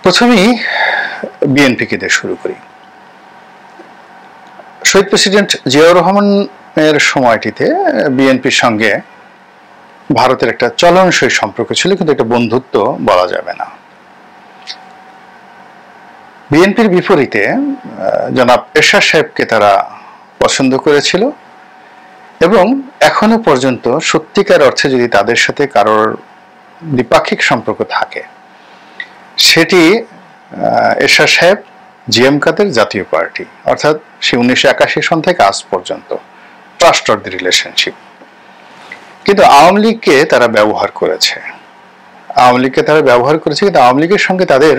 প্রথমেই বিএনপিকে দিয়ে শুরু করি। শহীদ প্রেসিডেন্ট জিয়াউর রহমানের সময়টিতে বিএনপির সঙ্গে ভারতের একটা চলনসই সম্পর্ক ছিল, কিন্তু একটা বন্ধুত্ব বলা যাবে না। বিএনপির বিপরীতে জনাব এরশাদ সাহেবকে তারা পছন্দ করেছিল এবং এখনো পর্যন্ত সত্যিকার অর্থে যদি তাদের সাথে কারোর দ্বিপাক্ষিক সম্পর্ক থাকে সেটি এরশাদ সাহেব জিএম কাদের জাতীয় পার্টি, অর্থাৎ সে 1981 সন থেকে আজ পর্যন্ত ট্রাস্ট অফ দি রিলেশনশিপ। কিন্তু আওয়ামী লীগকে তারা ব্যবহার করেছে, কিন্তু আওয়ামী লীগের সঙ্গে তাদের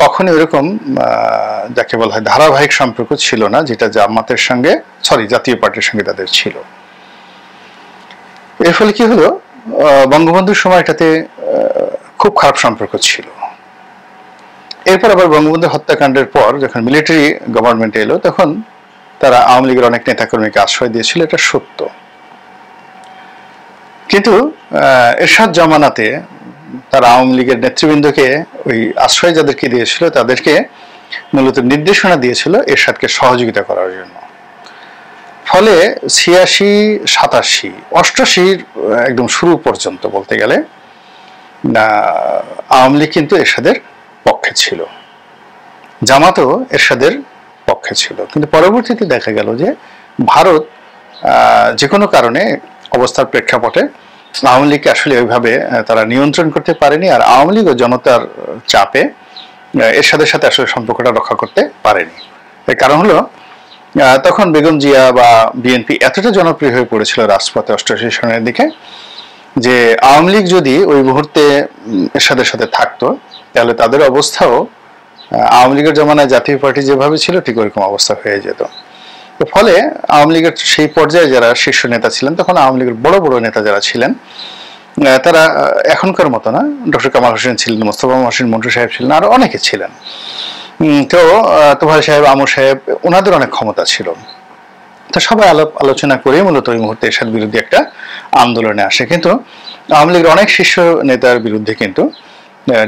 কখনো এরকম যাকে বলা হয় ধারাবাহিক সম্পর্ক ছিল না, যেটা জামাতের সঙ্গে জাতীয় পার্টির সঙ্গে তাদের ছিল। এর ফলে কি হলো, বঙ্গবন্ধুর সময়টাতে খুব খারাপ সম্পর্ক ছিল। এরপর আবার বঙ্গবন্ধু হত্যাকাণ্ডের পর যখন মিলিটারি গভর্নমেন্ট এলো তখন তারা আওয়ামী লীগের অনেক নেতাকর্মীকে আশ্রয় দিয়েছিল, এটা সত্য। কিন্তু এরশাদ জামানাতে তারা আওয়ামী লীগের নেতৃবৃন্দকে ওই আশ্রয় যাদেরকে দিয়েছিল তাদেরকে মূলত নির্দেশনা দিয়েছিল এরশাদকে সহযোগিতা করার জন্য। ফলে 86, 87, 88 একদম শুরু পর্যন্ত বলতে গেলে আওয়ামী লীগ কিন্তু এরশাদের পক্ষে ছিল, জামাতও এরশাদের পক্ষে ছিল। কিন্তু পরবর্তীতে দেখা গেল যে ভারত যে কোনো কারণে অবস্থার প্রেক্ষাপটে আওয়ামী লীগকে আসলে ওইভাবে তারা নিয়ন্ত্রণ করতে পারেনি, আর আওয়ামী লীগ ও জনতার চাপে এরশাদের সাথে আসলে সম্পর্কটা রক্ষা করতে পারেনি। এর কারণ হলো তখন বেগম জিয়া বা বিএনপি এতটা জনপ্রিয় হয়ে পড়েছিল রাজপথে 88 সনের দিকে যে আওয়ামী লীগ যদি ওই মুহূর্তে এরশাদের সাথে থাকতো তাহলে তাদের অবস্থাও আওয়ামী লীগের জমানায় জাতীয় পার্টি যেভাবে ছিল ঠিক ওইরকম অবস্থা হয়ে যেত। ফলে আওয়ামী লীগের সেই পর্যায়ে যারা শীর্ষ নেতা ছিলেন, তখন আওয়ামী লীগের বড় বড় নেতা যারা ছিলেন তারা এখনকার মতো না, ডক্টর কামাল হোসেন ছিলেন, মোস্তফা হোসেন মন্টু সাহেব ছিলেন, আরো অনেকে ছিলেন। তো তোফায়েল সাহেব, আমর সাহেব, ওনাদের অনেক ক্ষমতা ছিল। তো সবাই আলোচনা করে মূলত ওই মুহূর্তে এরশাদ বিরোধী একটা আন্দোলনে আসে। কিন্তু আওয়ামী লীগের অনেক শীর্ষ নেতার বিরুদ্ধে কিন্তু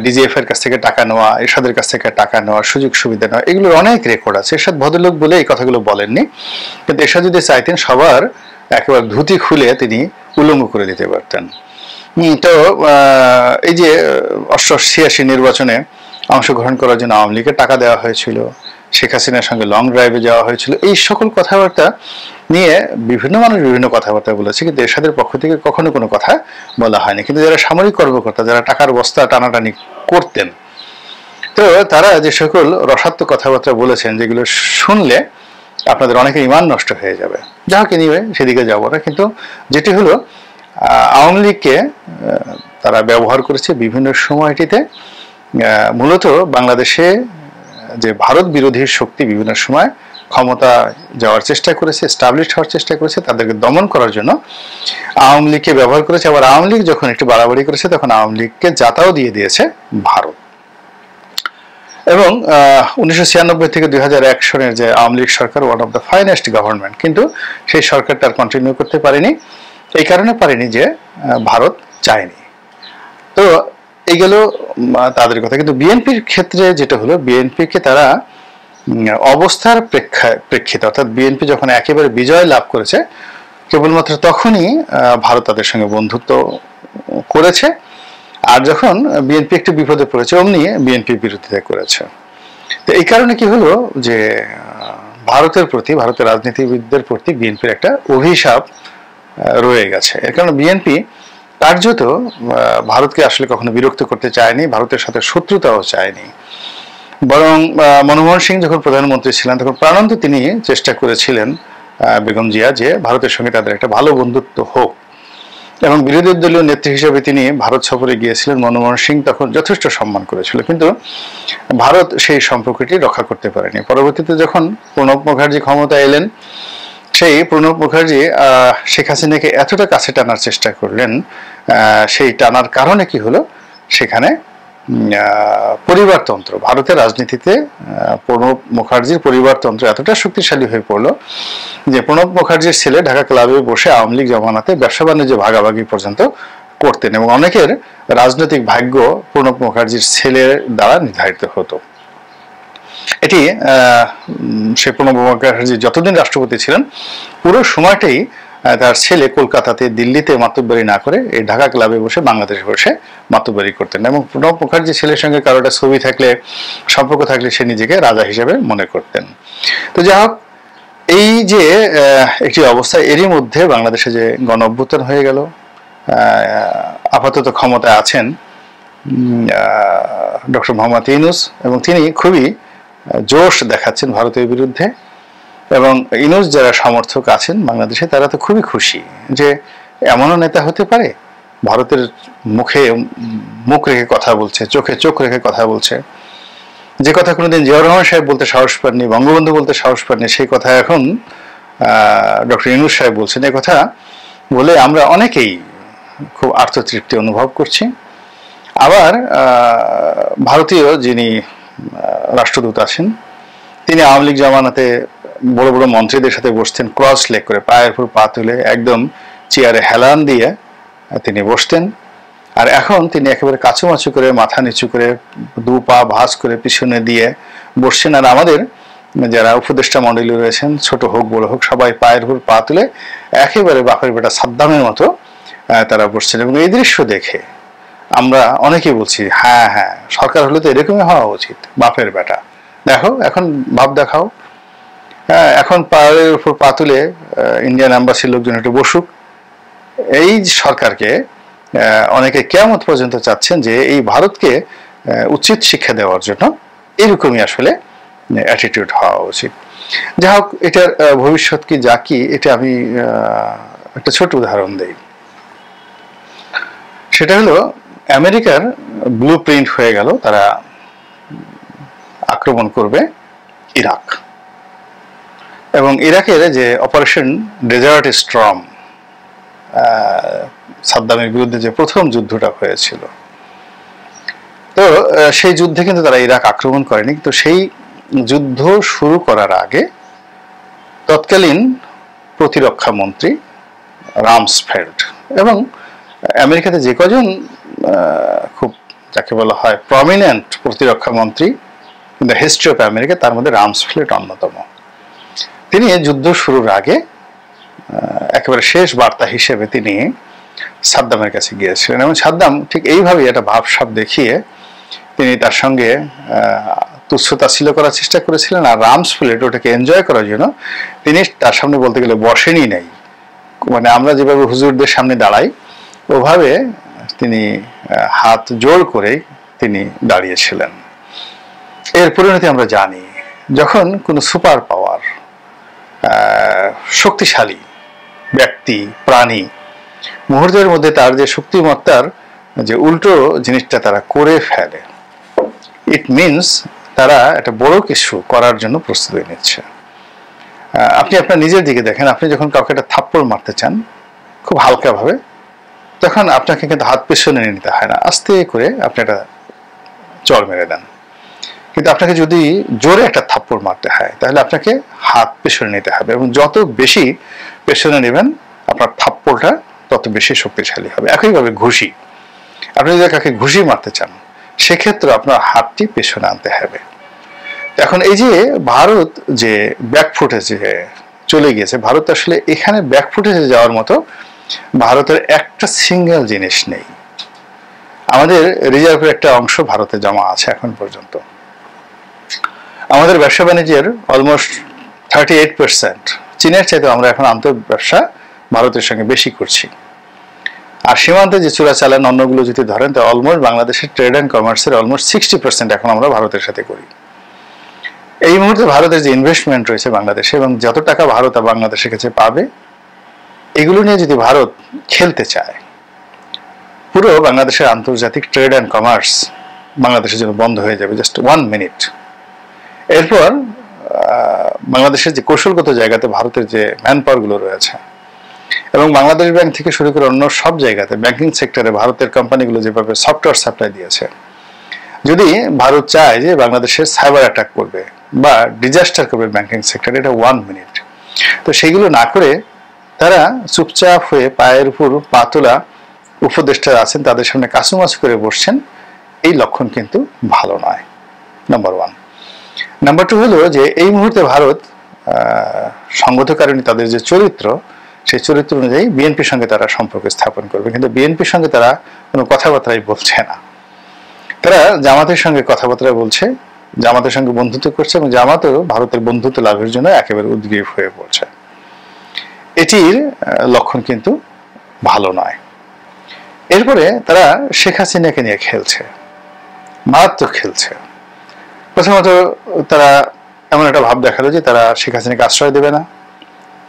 ডিজিএফ এর কাছ থেকে টাকা নেওয়া, এরশাদের কাছ থেকে টাকা নেওয়া, সুযোগ সুবিধা নেওয়া, এগুলোর অনেক রেকর্ড আছে। এরশাদ ভদ্রলোক বলে এই কথাগুলো বলেননি, কিন্তু এরশাদ যদি চাইতেন সবার একেবারে ধুতি খুলে তিনি উলঙ্গ করে দিতে পারতেন। তো এই যে 88 নির্বাচনে অংশগ্রহণ করার জন্য আওয়ামী লীগের টাকা দেওয়া হয়েছিল, শেখ হাসিনার সঙ্গে লং ড্রাইভে যাওয়া হয়েছিল, এই সকল কথাবার্তা নিয়ে বিভিন্ন মানুষ বিভিন্ন কথাবার্তা বলেছে, কিন্তু এরশাদের পক্ষ থেকে কখনো কোনো কথা বলা হয়নি। কিন্তু যারা সামরিক কর্মকর্তা, যারা টাকার বস্তা টানাটানি করতেন, তো তারা যে সকল রসাত্মক কথাবার্তা বলেছেন যেগুলো শুনলে আপনাদের অনেকের ঈমান নষ্ট হয়ে যাবে, যা হোক নিবে সেদিকে যাবো না। কিন্তু যেটি হলো আওয়ামী লীগকে তারা ব্যবহার করেছে বিভিন্ন সময়টিতে, মূলত বাংলাদেশে যে ভারত বিরোধী শক্তি বিভিন্ন সময় ক্ষমতা যাওয়ার চেষ্টা করেছে, এস্টাবলিশ হওয়ার চেষ্টা করেছে, তাদেরকে দমন করার জন্য আওয়ামী লীগকে ব্যবহার করেছে। আবার আওয়ামী লীগ যখন একটু বাড়াবাড়ি করেছে তখন আওয়ামী লীগকে জাতাও দিয়ে দিয়েছে ভারত। এবং 1996 থেকে 2001 সনের যে আওয়ামী লীগ সরকার one of the finest government, কিন্তু সেই সরকারটা আর কন্টিনিউ করতে পারেনি। এই কারণে পারেনি যে ভারত চায়নি। তো এই গেল তাদের কথা। কিন্তু বিএনপির ক্ষেত্রে যেটা হলো, বিএনপিকে তারা অবস্থার প্রেক্ষিতে, অর্থাৎ বিএনপি যখন একেবারে বিজয় লাভ করেছে কেবলমাত্র তখনই ভারত তাদের সঙ্গে বন্ধুত্ব করেছে, আর যখন বিএনপি একটু বিপদে পড়েছে অমনি বিএনপির বিরোধিতা করেছে। তো এই কারণে কি হলো যে ভারতের প্রতি, ভারতের রাজনীতিবিদদের প্রতি বিএনপির একটা অভিশাপ রয়ে গেছে। এর কারণে বিএনপি কার্যত ভারতকে আসলে কখনো বিরক্ত করতে চায়নি, ভারতের সাথে শত্রুতাও চায়নি। বরং মনমোহন সিং যখন প্রধানমন্ত্রী ছিলেন তখন প্রাণান্ত তিনি চেষ্টা করেছিলেন বেগম জিয়া যে ভারতের সঙ্গে তাদের একটা ভালো বন্ধুত্ব হোক, এবং বিরোধী দলীয় নেত্রী হিসেবে তিনি ভারত সফরে গিয়েছিলেন। মনমোহন সিং তখন যথেষ্ট সম্মান করেছিল, কিন্তু ভারত সেই সম্পর্কটি রক্ষা করতে পারেনি। পরবর্তীতে যখন প্রণব মুখার্জি ক্ষমতায় এলেন, সেই প্রণব মুখার্জি শেখ হাসিনাকে এতটা কাছে টানার চেষ্টা করলেন, সেই টানার কারণে কি হলো, সেখানে পরিবারতন্ত্র, ভারতের রাজনীতিতে প্রণব মুখার্জির পরিবারতন্ত্র এতটা শক্তিশালী হয়ে পড়লো যে প্রণব মুখার্জির ছেলে ঢাকা ক্লাবে বসে আওয়ামী লীগ জমানাতে ব্যবসা বাণিজ্য ভাগাভাগি পর্যন্ত করতেন এবং অনেকের রাজনৈতিক ভাগ্য প্রণব মুখার্জির ছেলের দ্বারা নির্ধারিত হতো। এটি সেই প্রণব মুখার্জি যতদিন রাষ্ট্রপতি ছিলেন পুরো সময়টাই তার ছেলে কলকাতাতে দিল্লিতে মাতব্বরি না করে এই ঢাকা ক্লাবে বসে বাংলাদেশে বসে মাতব্বরি করতেন এবং প্রণব মুখার্জি ছেলের সঙ্গে কারোটা ছবি থাকলে সম্পর্ক থাকলে সে নিজেকে রাজা হিসেবে মনে করতেন। তো যাই হোক, এই যে একটি অবস্থা, এরই মধ্যে বাংলাদেশে যে গণ অভ্যুত্থান হয়ে গেল, আপাতত ক্ষমতায় আছেন ডক্টর মোহাম্মদ ইউনূস এবং তিনি খুবই জোশ দেখাচ্ছেন ভারতের বিরুদ্ধে এবং ইউনূস যারা সমর্থক আছেন বাংলাদেশে তারা তো খুবই খুশি যে এমনও নেতা হতে পারে, ভারতের মুখে মুখ রেখে কথা বলছে, চোখে চোখ রেখে কথা বলছে, যে কথা কোনোদিন জিয়াউর রহমান সাহেব বলতে সাহস পাননি, বঙ্গবন্ধু বলতে সাহস পাননি, সেই কথা এখন ডক্টর ইউনূস সাহেব বলছেন। এই কথা বলে আমরা অনেকেই খুব আত্মতৃপ্তি অনুভব করছি। আবার ভারতীয় যিনি রাষ্ট্রদূত আছেন তিনি আওয়ামী লীগ জামানাতে বড় বড় মন্ত্রীদের সাথে বসতেন ক্রস লেগ করে, পায়ের উপর পা তুলে একদম চেয়ারে হেলান দিয়ে তিনি বসতেন। আর এখন তিনি একেবারে কাছুমাছু করে মাথা নিচু করে দু পা ভাঁজ করে পিছনে দিয়ে বসছেন। আর আমাদের যারা উপদেষ্টা মণ্ডলী রয়েছেন, ছোট হোক বড় হোক, সবাই পায়ের উপর পা তুলে একেবারে বাপের বেটা সাদ্দামের মতো তারা বসছেন। এবং এই দৃশ্য দেখে আমরা অনেকেই বলছি হ্যাঁ হ্যাঁ, সরকার হলে তো এরকমই হওয়া উচিত, বাপের বেটা দেখো এখন ভাব দেখাও। হ্যাঁ, এখন পায়ের উপর পা তুলে ইন্ডিয়ান এম্বাসির লোকজন একটু বসুক। এই সরকারকে অনেকে কিয়ামত পর্যন্ত চাচ্ছেন যে এই ভারতকে উচিত শিক্ষা দেওয়ার জন্য এরকমই আসলে অ্যাটিটিউড হওয়া উচিত। যাই হোক, এটার ভবিষ্যৎ কি যা কি, এটা আমি একটা ছোট উদাহরণ দেই। সেটা হলো আমেরিকার ব্লু প্রিন্ট হয়ে গেল, তারা আক্রমণ করবে ইরাক এবং ইরাকের যে অপারেশন ডেজার্ট স্টর্ম, সাদ্দামের বিরুদ্ধে যে প্রথম যুদ্ধটা হয়েছিল, তো সেই যুদ্ধে কিন্তু তারা ইরাক আক্রমণ করেনি। তো সেই যুদ্ধ শুরু করার আগে তৎকালীন প্রতিরক্ষা মন্ত্রী রামসফেল্ড এবং আমেরিকাতে যে কজন খুব যাকে বলা হয় প্রমিনেন্ট প্রতিরক্ষা মন্ত্রী in the history of America, তার মধ্যে রামসফেল্ড অন্যতম। তিনি যুদ্ধ শুরুর আগে একেবারে শেষ বার্তা হিসেবে তিনি সাদ্দামের কাছে গিয়েছিলেন এবং সাদ্দাম ঠিক এইভাবেই একটা ভাবসাব দেখিয়ে তিনি তার সঙ্গে তুচ্ছতাচ্ছিল্য করার চেষ্টা করেছিলেন। আর রামসফেল্ড ওটাকে এনজয় করার জন্য তিনি তার সামনে বলতে গেলে বসেনই নাই, মানে আমরা যেভাবে হুজুরদের সামনে দাঁড়াই ওভাবে তিনি হাত জোড় করে তিনি দাঁড়িয়েছিলেন। এর পরিণতি আমরা জানি, যখন কোনো সুপার পাওয়ার শক্তিশালী ব্যক্তি প্রাণী মুহূর্তের মধ্যে তার যে শক্তিমত্তার যে উল্টো জিনিসটা তারা করে ফেলে, ইট মিনস তারা একটা বড় কিছু করার জন্য প্রস্তুতি নিচ্ছে। আপনি আপনার নিজের দিকে দেখেন, আপনি যখন কাউকে একটা থাপ্পড় মারতে চান খুব হালকাভাবে, তখন আপনাকে কিন্তু হাত পেছনে নিতে হয় না, আস্তে করে আপনি একটা চড় মেরে দেন। কিন্তু আপনাকে যদি জোরে একটা থাপ্পড় মারতে হয় তাহলে আপনাকে হাত পেছনে নিতে হবে এবং যত বেশি পেছনে নেবেন আপনার থাপ্পড়টা তত বেশি শক্তিশালী হবে। একইভাবে ঘুষি, আপনি যদি কাকে ঘুষি মারতে চান সেক্ষেত্রে আপনার হাতটি পেছনে আনতে হবে। এখন এই যে ভারত যে ব্যাকফুটেজে চলে গিয়েছে, ভারত আসলে এখানে ব্যাকফুটেজে যাওয়ার মতো ভারতের একটা সিঙ্গেল জিনিস নেই। আমাদের রিজার্ভের একটা অংশ ভারতে জমা আছে এখন পর্যন্ত। আমাদের ব্যবসা বাণিজ্যের অলমোস্ট 38%, চীনের চাইতে আমরা এখন আন্তঃ ব্যবসা ভারতের সঙ্গে বেশি করছি। আর সীমান্তে যে চোরাচালান অন্যগুলো যদি ধরেন তো অলমোস্ট বাংলাদেশের ট্রেড অ্যান্ড কমার্সের অলমোস্ট 60% এখন আমরা ভারতের সাথে করি। এই মুহূর্তে ভারতের যে ইনভেস্টমেন্ট রয়েছে বাংলাদেশে এবং যত টাকা ভারত বাংলাদেশের কাছে পাবে, এগুলো নিয়ে যদি ভারত খেলতে চায়, পুরো বাংলাদেশের আন্তর্জাতিক ট্রেড অ্যান্ড কমার্স বাংলাদেশের জন্য বন্ধ হয়ে যাবে জাস্ট 1 মিনিট। এরপর বাংলাদেশের যে কৌশলগত জায়গাতে ভারতের যে ম্যান পাওয়ারগুলো রয়েছে এবং বাংলাদেশ ব্যাংক থেকে শুরু করে অন্য সব জায়গাতে ব্যাংকিং সেক্টরে ভারতের কোম্পানিগুলো যেভাবে সফটওয়্যার সাপ্লাই দিয়েছে, যদি ভারত চায় যে বাংলাদেশের সাইবার অ্যাটাক করবে বা ডিজাস্টার করবে ব্যাংকিং সেক্টরে, এটা 1 মিনিট। তো সেইগুলো না করে তারা চুপচাপ হয়ে পায়ের উপর পা তোলা উপদেষ্টা আছেন তাদের সামনে কাচুমাচু করে বসছেন, এই লক্ষণ কিন্তু ভালো নয়, নাম্বার ওয়ান। নাম্বার টু হলো যে এই মুহূর্তে ভারত সংগঠনকারিণী তাদের যে চরিত্র, সেই চরিত্র অনুযায়ী বিএনপির সঙ্গে তারা সম্পর্ক স্থাপন করবে, কিন্তু বিএনপির সঙ্গে তারা কোনো কথাবার্তাই বলছে না। তারা জামাতের সঙ্গে কথাবার্তা বলছে, জামাতের সঙ্গে বন্ধুত্ব করছে এবং জামাতও ভারতের বন্ধুত্ব লাভের জন্য একেবারে উদ্গ্রীব হয়ে পড়ছে। এটির লক্ষণ কিন্তু ভালো নয়। এরপরে তারা শেখ হাসিনাকে নিয়ে খেলছে, মারাত্মক খেলছে। প্রথমত তারা এমন একটা ভাব দেখালো যে তারা শেখ হাসিনাকে আশ্রয় দেবে না,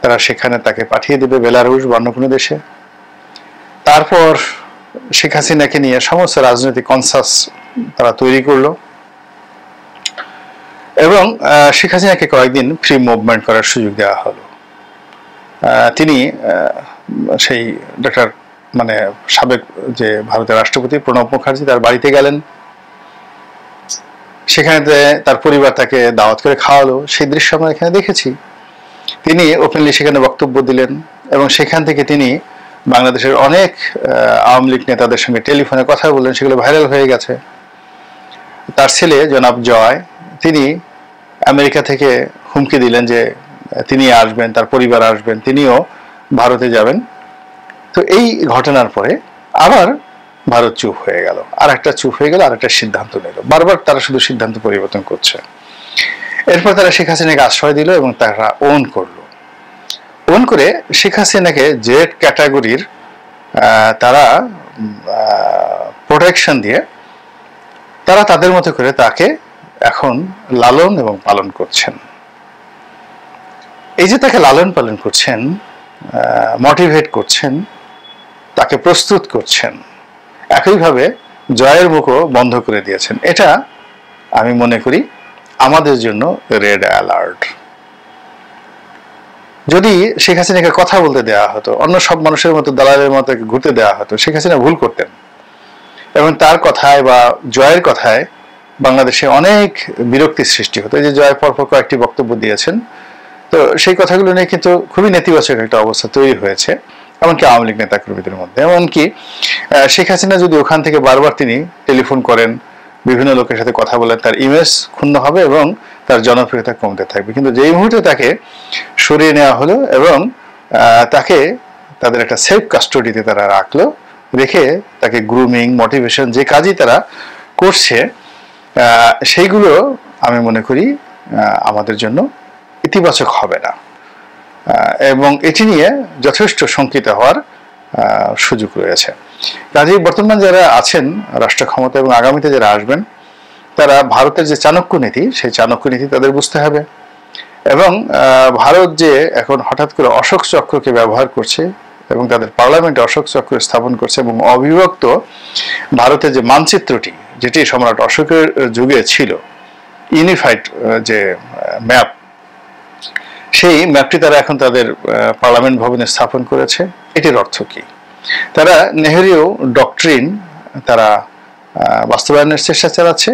তারা সেখানে তাকে পাঠিয়ে দেবে বেলারুশ বা অন্য কোনো দেশে। তারপর শেখ হাসিনাকে নিয়ে সমস্ত রাজনৈতিক কনসাস তারা তৈরি করলো এবং শেখ হাসিনাকে কয়েকদিন ফ্রি মুভমেন্ট করার সুযোগ দেওয়া হলো। তিনি সেই ডক্টর মানে সাবেক যে ভারতের রাষ্ট্রপতি প্রণব মুখার্জি তার বাড়িতে গেলেন, সেখানে তার পরিবার তাকে দাওয়াত করে খাওয়ালো, সেই দৃশ্য আমরা এখানে দেখেছি। তিনি ওপেনলি সেখানে বক্তব্য দিলেন এবং সেখান থেকে তিনি বাংলাদেশের অনেক আওয়ামী লীগ নেতাদের সঙ্গে টেলিফোনে কথা বললেন, সেগুলো ভাইরাল হয়ে গেছে। তার ছেলে জনাব জয় তিনি আমেরিকা থেকে হুমকি দিলেন যে তিনি আসবেন, তার পরিবার আসবেন, তিনিও ভারতে যাবেন। তো এই ঘটনার পরে আবার ভারত চুপ হয়ে গেল, আর একটা চুপ হয়ে গেল, আর একটা সিদ্ধান্ত নিল। বারবার তারা শুধু সিদ্ধান্ত পরিবর্তন করছে। এরপর তারা শেখ হাসিনাকে আশ্রয় দিল এবং তারা ওন করলো। ওন করে শেখ হাসিনাকে জেড ক্যাটাগরির তারা প্রোটেকশন দিয়ে তারা তাদের মতো করে তাকে এখন লালন এবং পালন করছেন। এই যে তাকে লালন পালন করছেন, মোটিভেট করছেন, তাকে প্রস্তুত করছেন, একইভাবে জয়ের মুখও বন্ধ করে দিয়েছেন। এটা আমি মনে করি আমাদের জন্য রেড অ্যালার্ট। যদি শেখ হাসিনাকে কথা বলতে দেওয়া হতো, অন্য সব মানুষের মতো দালালের মতো ঘুরতে দেওয়া হতো, শেখ হাসিনা ভুল করতেন এবং তার কথায় বা জয়ের কথায় বাংলাদেশে অনেক বিরক্তির সৃষ্টি হতো। এই যে জয় পরপর কয়েকটি বক্তব্য দিয়েছেন, তো সেই কথাগুলো নিয়ে কিন্তু খুবই নেতিবাচক একটা অবস্থা তৈরি হয়েছে, এমনকি আওয়ামী লীগ নেতাকর্মীদের মধ্যে। এমনকি শেখ হাসিনা যদি ওখান থেকে বারবার তিনি টেলিফোন করেন, বিভিন্ন লোকের সাথে কথা বলেন, তার ইমেজ ক্ষুণ্ণ হবে এবং তার জনপ্রিয়তা কমতে থাকবে। কিন্তু যেই মুহূর্তে তাকে সরিয়ে নেওয়া হলো এবং তাকে তাদের একটা সেলফ কাস্টোডিতে তারা রাখলো, রেখে তাকে গ্রুমিং, মোটিভেশন যে কাজই তারা করছে, সেইগুলো আমি মনে করি আমাদের জন্য ইতিবাচক হবে না এবং এটি নিয়ে যথেষ্ট শঙ্কিত হওয়ার সুযোগ রয়েছে। কাজেই বর্তমান যারা আছেন রাষ্ট্র ক্ষমতা এবং আগামীতে যারা আসবেন, তারা ভারতের যে চাণক্য নীতি, সেই চাণক্য নীতি তাদের বুঝতে হবে এবং ভারত যে এখন হঠাৎ করে অশোক চক্রকে ব্যবহার করছে এবং তাদের পার্লামেন্টে অশোক চক্র স্থাপন করছে এবং অবিভক্ত ভারতের যে মানচিত্রটি, যেটি সম্রাট অশোকের যুগে ছিল, ইউনিফাইড যে ম্যাপ, সেই ম্যাপটি তারা এখন তাদের পার্লামেন্ট ভবনে স্থাপন করেছে। এটির অর্থ কি? তারা নেহেরীয় ডক্ট্রিন তারা বাস্তবায়নের চেষ্টা চালাচ্ছে।